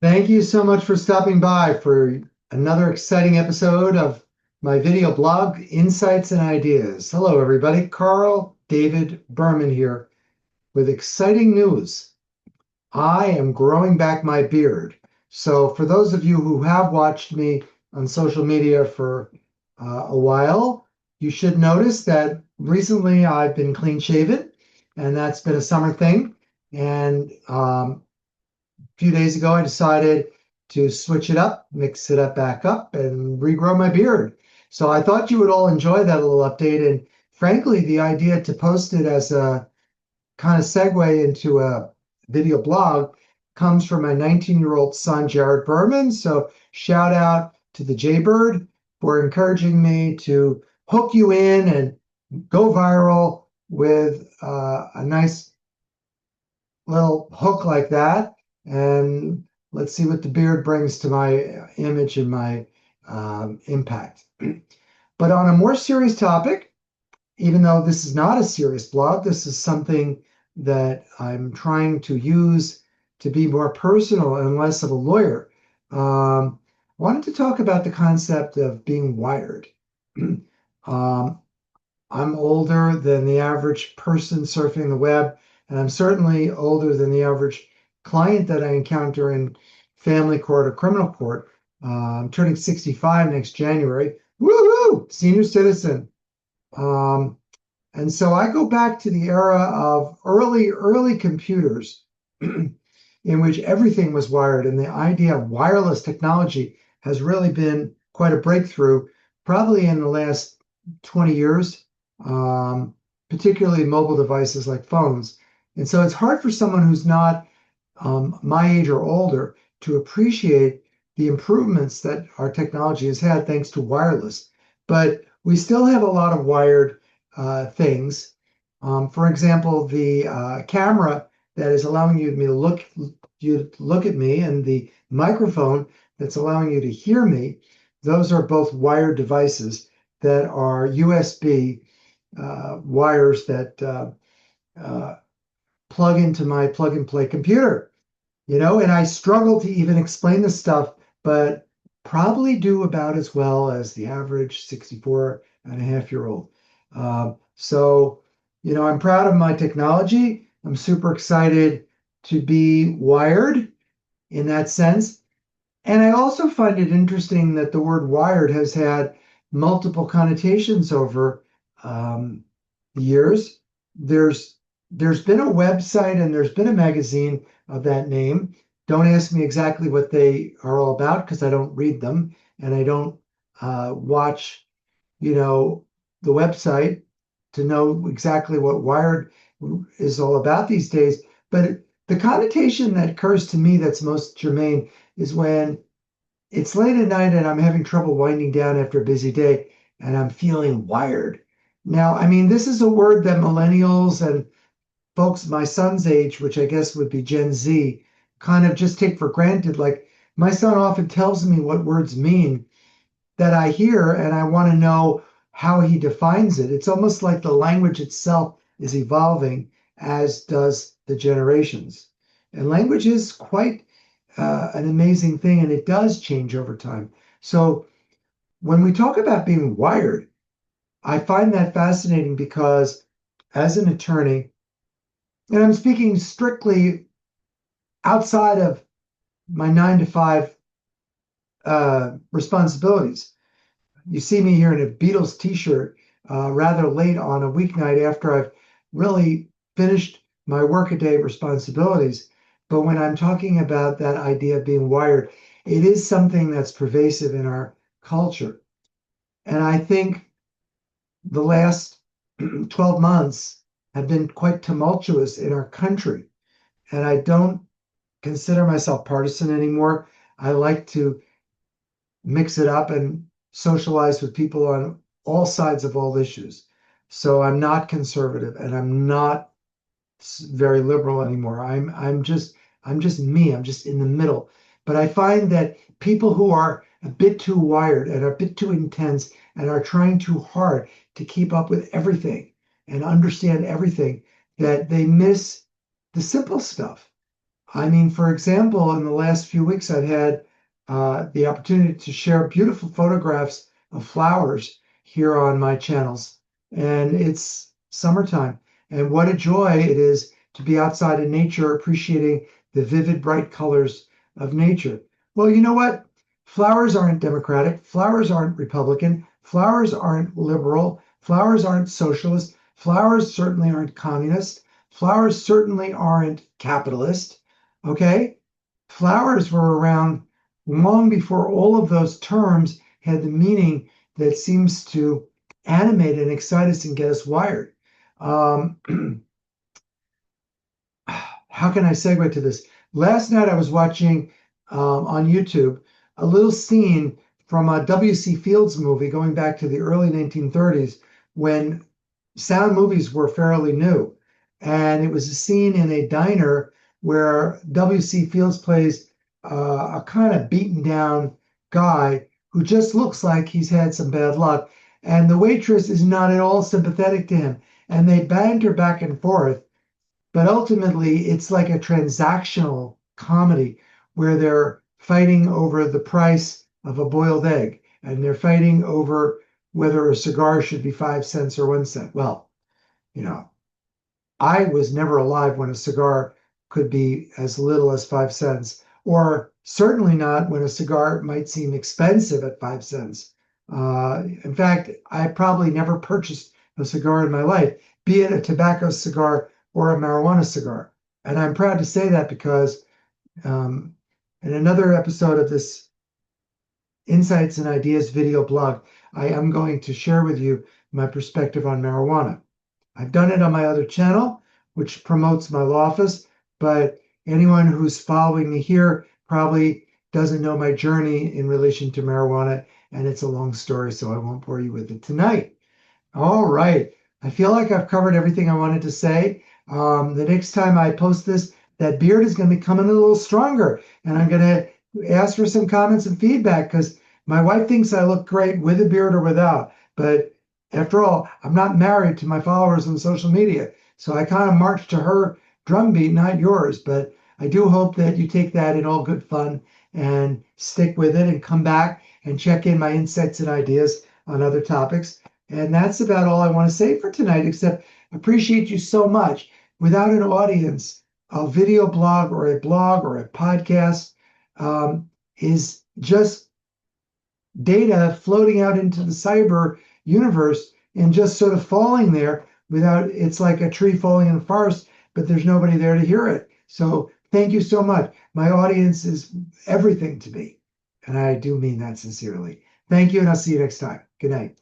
Thank you so much for stopping by for another exciting episode of my video blog, Insights and Ideas. Hello, everybody. Carl David Berman here with exciting news. I am growing back my beard. So, for those of you who have watched me on social media for a while, you should notice that recently I've been clean shaven, and that's been a summer thing. And few days ago, I decided to switch it up, mix it up back up, and regrow my beard. So I thought you would all enjoy that little update. And frankly, the idea to post it as a kind of segue into a video blog comes from my 19-year-old son, Jared Berman. So shout out to the Jaybird for encouraging me to hook you in and go viral with a nice little hook like that. And let's see what the beard brings to my image and my impact. But on a more serious topic, even though this is not a serious blog, this is something that I'm trying to use to be more personal and less of a lawyer. I wanted to talk about the concept of being wired. um, I'm older than the average person surfing the web, and I'm certainly older than the average client that I encounter in family court or criminal court. I'm turning 65 next January. Woohoo! Senior citizen. Um, and so I go back to the era of early computers in which everything was wired, and the idea of wireless technology has really been quite a breakthrough, probably in the last 20 years, particularly mobile devices like phones. And so it's hard for someone who's not my age or older to appreciate the improvements that our technology has had thanks to wireless. But we still have a lot of wired things. For example, the camera that is allowing you to look at me, and the microphone that's allowing you to hear me. Those are both wired devices that are USB wires that uh, plug into my plug and play computer. And I struggle to even explain this stuff, but probably do about as well as the average 64 and a half year old. So, I'm proud of my technology. I'm super excited to be wired in that sense. And I also find it interesting that the word wired has had multiple connotations over the years. There's been a website and there's been a magazine of that name. Don't ask me exactly what they are all about because I don't read them and I don't watch, the website to know exactly what Wired is all about these days. But the connotation that occurs to me that's most germane is when it's late at night and I'm having trouble winding down after a busy day and I'm feeling wired. Now, I mean, this is a word that millennials and folks my son's age, which I guess would be Gen Z, kind of just take for granted. Like my son often tells me what words mean that I hear, and I want to know how he defines it. It's almost like the language itself is evolving, as does the generations. And language is quite an amazing thing, and it does change over time. So when we talk about being wired, I find that fascinating because as an attorney, and I'm speaking strictly outside of my 9 to 5 responsibilities. You see me here in a Beatles t-shirt rather late on a weeknight after I've really finished my workaday responsibilities. But when I'm talking about that idea of being wired, it is something that's pervasive in our culture. And I think the last 12 months have been quite tumultuous in our country. And I don't consider myself partisan anymore. I like to mix it up and socialize with people on all sides of all issues. So I'm not conservative and I'm not very liberal anymore. I'm just me. I'm just in the middle. But I find that people who are a bit too wired and are a bit too intense and are trying too hard to keep up with everything and understand everything, that they miss the simple stuff. I mean, for example, in the last few weeks, I've had the opportunity to share beautiful photographs of flowers here on my channels. And it's summertime. And what a joy it is to be outside in nature, appreciating the vivid, bright colors of nature. Well, you know what? Flowers aren't Democratic. Flowers aren't Republican. Flowers aren't liberal. Flowers aren't socialist. Flowers certainly aren't communist. Flowers certainly aren't capitalist. Okay? Flowers were around long before all of those terms had the meaning that seems to animate and excite us and get us wired. Um, how can I segue to this? Last night I was watching on YouTube a little scene from a W.C. Fields movie going back to the early 1930s when sound movies were fairly new. And it was a scene in a diner where W.C. Fields plays a kind of beaten down guy who just looks like he's had some bad luck. And the waitress is not at all sympathetic to him. And they banter back and forth, but ultimately, it's like a transactional comedy where they're fighting over the price of a boiled egg and they're fighting over whether a cigar should be 5 cents or 1 cent. Well, you know, I was never alive when a cigar could be as little as 5 cents, or certainly not when a cigar might seem expensive at 5 cents. In fact, I probably never purchased a cigar in my life, be it a tobacco cigar or a marijuana cigar. And I'm proud to say that because um, in another episode of this Insights and Ideas video blog, I am going to share with you my perspective on marijuana. I've done it on my other channel, which promotes my law office, but anyone who's following me here probably doesn't know my journey in relation to marijuana, and it's a long story, so I won't bore you with it tonight. All right. I feel like I've covered everything I wanted to say. The next time I post this, that beard is going to be coming a little stronger. And I'm going to ask for some comments and feedback because my wife thinks I look great with a beard or without. But after all, I'm not married to my followers on social media. So I kind of march to her drumbeat, not yours. But I do hope that you take that in all good fun and stick with it and come back and check in my insights and ideas on other topics. And that's about all I want to say for tonight, except appreciate you so much. Without an audience, a video blog or a podcast is just data floating out into the cyber universe and just sort of falling there without, it's like a tree falling in the forest, but there's nobody there to hear it. So thank you so much. My audience is everything to me. And I do mean that sincerely. Thank you, and I'll see you next time. Good night.